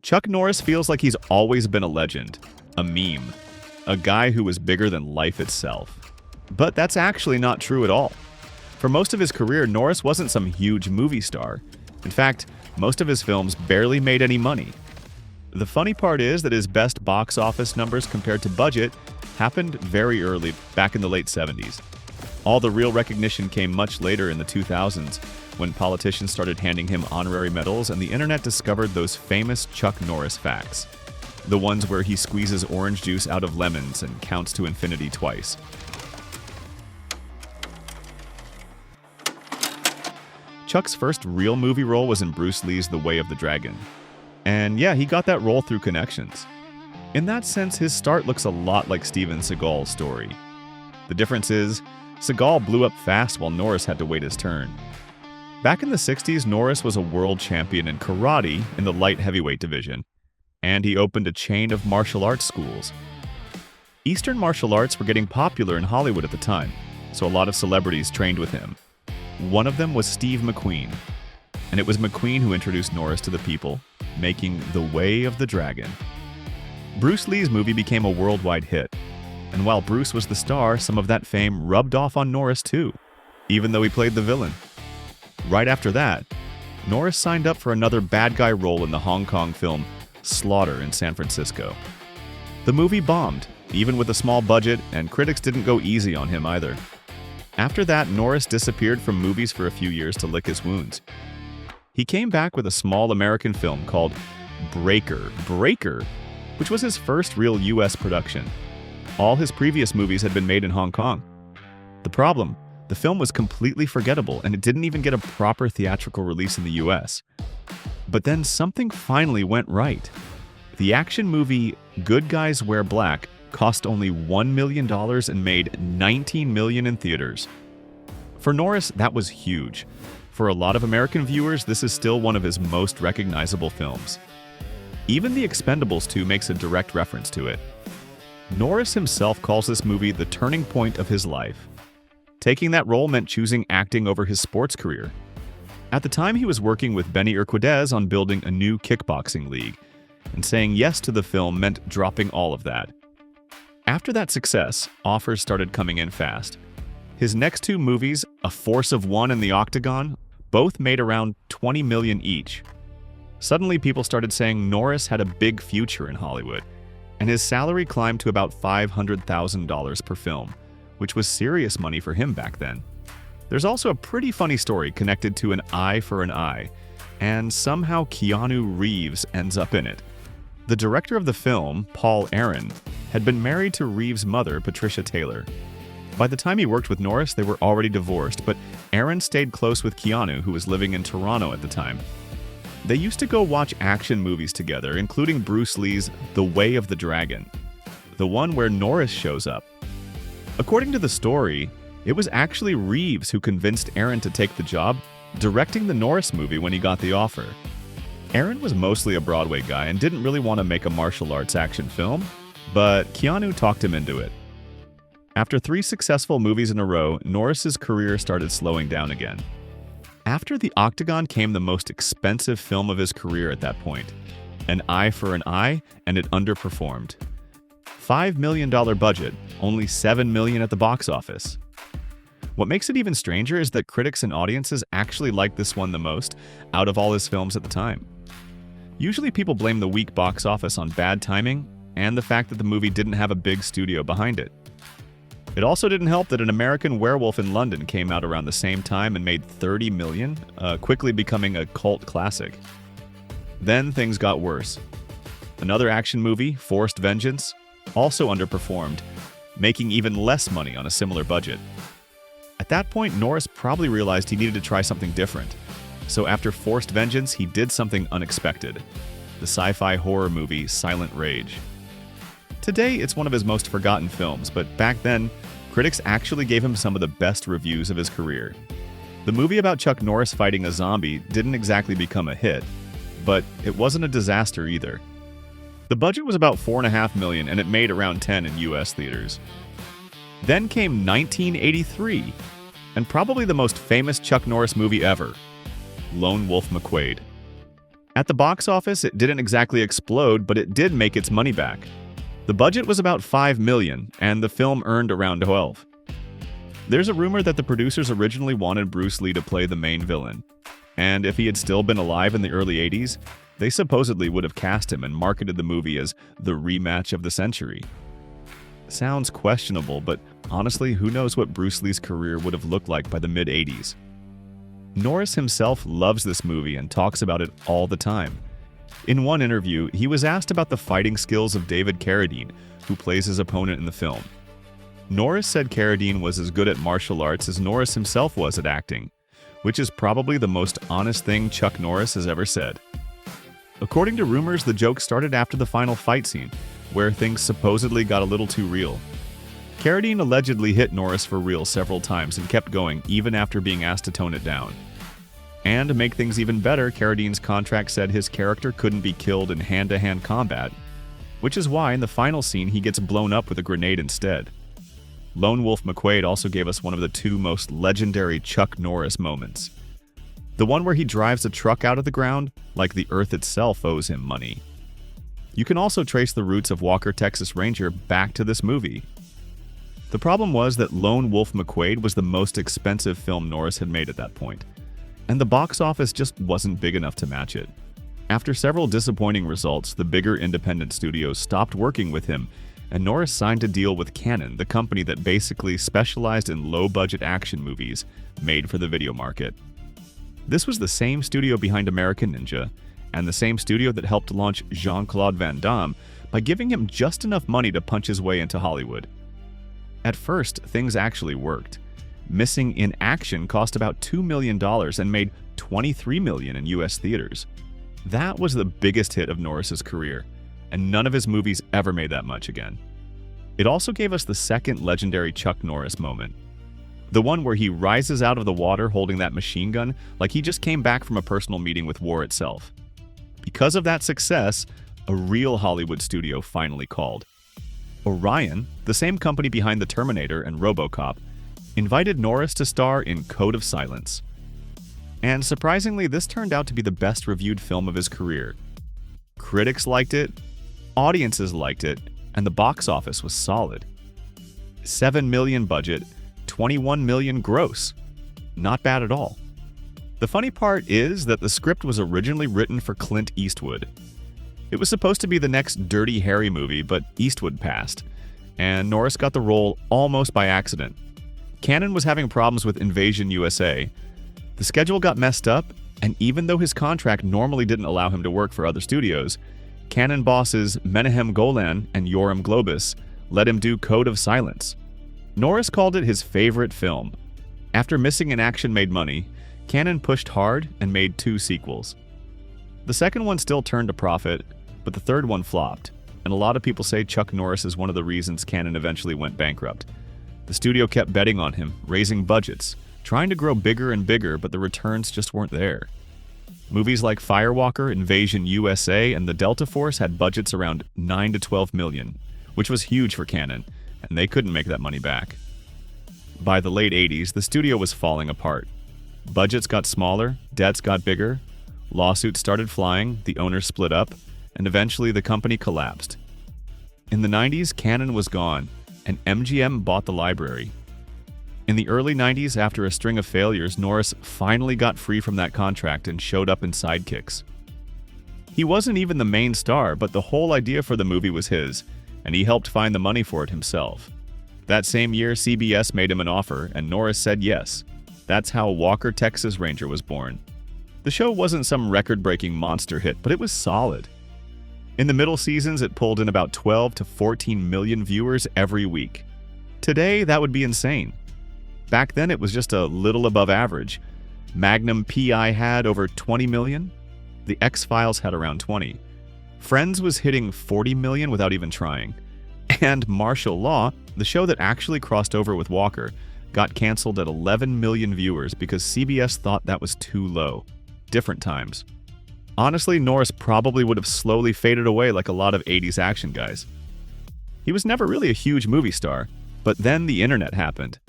Chuck Norris feels like he's always been a legend, a meme, a guy who was bigger than life itself. But that's actually not true at all. For most of his career, Norris wasn't some huge movie star. In fact, most of his films barely made any money. The funny part is that his best box office numbers compared to budget happened very early, back in the late 70s. All the real recognition came much later in the 2000s, when politicians started handing him honorary medals and the internet discovered those famous Chuck Norris facts. The ones where he squeezes orange juice out of lemons and counts to infinity twice. Chuck's first real movie role was in Bruce Lee's The Way of the Dragon. And yeah, he got that role through connections. In that sense, his start looks a lot like Steven Seagal's story. The difference is, Seagal blew up fast while Norris had to wait his turn. Back in the 60s, Norris was a world champion in karate in the light heavyweight division, and he opened a chain of martial arts schools. Eastern martial arts were getting popular in Hollywood at the time, so a lot of celebrities trained with him. One of them was Steve McQueen, and it was McQueen who introduced Norris to the people, making The Way of the Dragon. Bruce Lee's movie became a worldwide hit, and while Bruce was the star, some of that fame rubbed off on Norris too, even though he played the villain. Right after that, Norris signed up for another bad guy role in the Hong Kong film Slaughter in San Francisco. The movie bombed, even with a small budget, and critics didn't go easy on him either. After that, Norris disappeared from movies for a few years to lick his wounds. He came back with a small American film called Breaker, which was his first real US production. All his previous movies had been made in Hong Kong. The problem? The film was completely forgettable, and it didn't even get a proper theatrical release in the US. But then something finally went right. The action movie Good Guys Wear Black cost only $1 million and made $19 million in theaters. For Norris, that was huge. For a lot of American viewers, this is still one of his most recognizable films. Even The Expendables 2 makes a direct reference to it. Norris himself calls this movie the turning point of his life. Taking that role meant choosing acting over his sports career. At the time, he was working with Benny Urquidez on building a new kickboxing league, and saying yes to the film meant dropping all of that. After that success, offers started coming in fast. His next two movies, A Force of One and The Octagon, both made around $20 million each. Suddenly, people started saying Norris had a big future in Hollywood, and his salary climbed to about $500,000 per film, which was serious money for him back then. There's also a pretty funny story connected to an eye for an eye, and somehow Keanu Reeves ends up in it. The director of the film, Paul Aaron, had been married to Reeves' mother, Patricia Taylor. By the time he worked with Norris, they were already divorced, but Aaron stayed close with Keanu, who was living in Toronto at the time. They used to go watch action movies together, including Bruce Lee's The Way of the Dragon, the one where Norris shows up. According to the story, it was actually Reeves who convinced Aaron to take the job, directing the Norris movie when he got the offer. Aaron was mostly a Broadway guy and didn't really want to make a martial arts action film, but Keanu talked him into it. After 3 successful movies in a row, Norris's career started slowing down again. After The Octagon came the most expensive film of his career at that point, An Eye for an Eye, and it underperformed. $5 million budget, only $7 million at the box office. What makes it even stranger is that critics and audiences actually liked this one the most out of all his films at the time. Usually people blame the weak box office on bad timing and the fact that the movie didn't have a big studio behind it. It also didn't help that An American Werewolf in London came out around the same time and made $30 million, quickly becoming a cult classic. Then things got worse. Another action movie, Forced Vengeance, also underperformed, making even less money on a similar budget. At that point, Norris probably realized he needed to try something different. So after Forced Vengeance, he did something unexpected. The sci-fi horror movie Silent Rage. Today, it's one of his most forgotten films, but back then, critics actually gave him some of the best reviews of his career. The movie about Chuck Norris fighting a zombie didn't exactly become a hit, but it wasn't a disaster either. The budget was about $4.5 million, and it made around 10 in US theaters. Then came 1983, and probably the most famous Chuck Norris movie ever, Lone Wolf McQuade. At the box office, it didn't exactly explode, but it did make its money back. The budget was about $5 million, and the film earned around 12. There's a rumor that the producers originally wanted Bruce Lee to play the main villain, and if he had still been alive in the early 80s, they supposedly would have cast him and marketed the movie as the rematch of the century. Sounds questionable, but honestly, who knows what Bruce Lee's career would have looked like by the mid-80s. Norris himself loves this movie and talks about it all the time. In one interview, he was asked about the fighting skills of David Carradine, who plays his opponent in the film. Norris said Carradine was as good at martial arts as Norris himself was at acting, which is probably the most honest thing Chuck Norris has ever said. According to rumors, the joke started after the final fight scene, where things supposedly got a little too real. Carradine allegedly hit Norris for real several times and kept going even after being asked to tone it down. And to make things even better, Carradine's contract said his character couldn't be killed in hand-to-hand combat, which is why in the final scene he gets blown up with a grenade instead. Lone Wolf McQuade also gave us one of the two most legendary Chuck Norris moments. The one where he drives a truck out of the ground like the earth itself owes him money. You can also trace the roots of Walker, Texas Ranger back to this movie. The problem was that Lone Wolf McQuade was the most expensive film Norris had made at that point, and the box office just wasn't big enough to match it. After several disappointing results, the bigger independent studios stopped working with him, and Norris signed a deal with Cannon, the company that basically specialized in low-budget action movies made for the video market. This was the same studio behind American Ninja, and the same studio that helped launch Jean-Claude Van Damme by giving him just enough money to punch his way into Hollywood. At first, things actually worked. Missing in Action cost about $2 million and made $23 million in US theaters. That was the biggest hit of Norris's career, and none of his movies ever made that much again. It also gave us the second legendary Chuck Norris moment. The one where he rises out of the water holding that machine gun like he just came back from a personal meeting with war itself. Because of that success, a real Hollywood studio finally called. Orion, the same company behind The Terminator and RoboCop, invited Norris to star in Code of Silence. And surprisingly, this turned out to be the best reviewed film of his career. Critics liked it, audiences liked it, and the box office was solid. $7 million budget, $21 million gross. Not bad at all. The funny part is that the script was originally written for Clint Eastwood. It was supposed to be the next Dirty Harry movie, but Eastwood passed, and Norris got the role almost by accident. Cannon was having problems with Invasion USA. The schedule got messed up, and even though his contract normally didn't allow him to work for other studios, Cannon bosses Menahem Golan and Yoram Globus let him do Code of Silence. Norris called it his favorite film. After Missing in Action made money, Cannon pushed hard and made 2 sequels. The second one still turned a profit, but the third one flopped, and a lot of people say Chuck Norris is one of the reasons Cannon eventually went bankrupt. The studio kept betting on him, raising budgets, trying to grow bigger and bigger, but the returns just weren't there. Movies like Firewalker, Invasion USA, and The Delta Force had budgets around $9 to $12 million, which was huge for Cannon, and they couldn't make that money back. By the late 80s, the studio was falling apart. Budgets got smaller, debts got bigger, lawsuits started flying, the owners split up, and eventually the company collapsed. In the 90s, Cannon was gone, and MGM bought the library. In the early 90s, after a string of failures, Norris finally got free from that contract and showed up in Sidekicks. He wasn't even the main star, but the whole idea for the movie was his, and he helped find the money for it himself. That same year, CBS made him an offer, and Norris said yes. That's how Walker, Texas Ranger was born. The show wasn't some record-breaking monster hit, but it was solid. In the middle seasons, it pulled in about 12 to 14 million viewers every week. Today, that would be insane. Back then, it was just a little above average. Magnum P.I. had over 20 million. The X-Files had around 20. Friends was hitting 40 million without even trying. And Martial Law, the show that actually crossed over with Walker, got canceled at 11 million viewers because CBS thought that was too low. Different times. Honestly, Norris probably would have slowly faded away like a lot of 80s action guys. He was never really a huge movie star, but then the internet happened.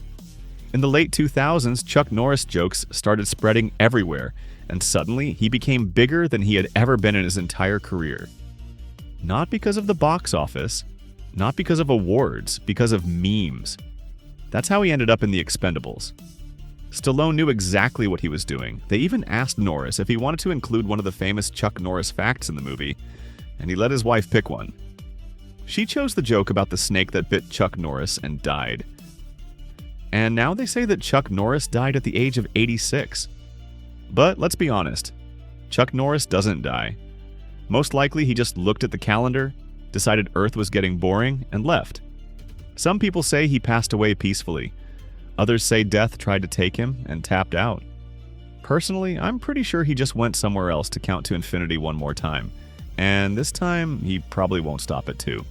In the late 2000s, Chuck Norris jokes started spreading everywhere, and suddenly he became bigger than he had ever been in his entire career. Not because of the box office, not because of awards, because of memes. That's how he ended up in The Expendables. Stallone knew exactly what he was doing. They even asked Norris if he wanted to include one of the famous Chuck Norris facts in the movie, and he let his wife pick one. She chose the joke about the snake that bit Chuck Norris and died. And now they say that Chuck Norris died at the age of 86. But let's be honest, Chuck Norris doesn't die. Most likely he just looked at the calendar, decided Earth was getting boring, and left. Some people say he passed away peacefully. Others say death tried to take him and tapped out. Personally, I'm pretty sure he just went somewhere else to count to infinity one more time. And this time, he probably won't stop at 2.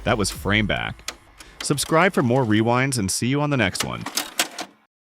That was Frame Back. Subscribe for more rewinds and see you on the next one.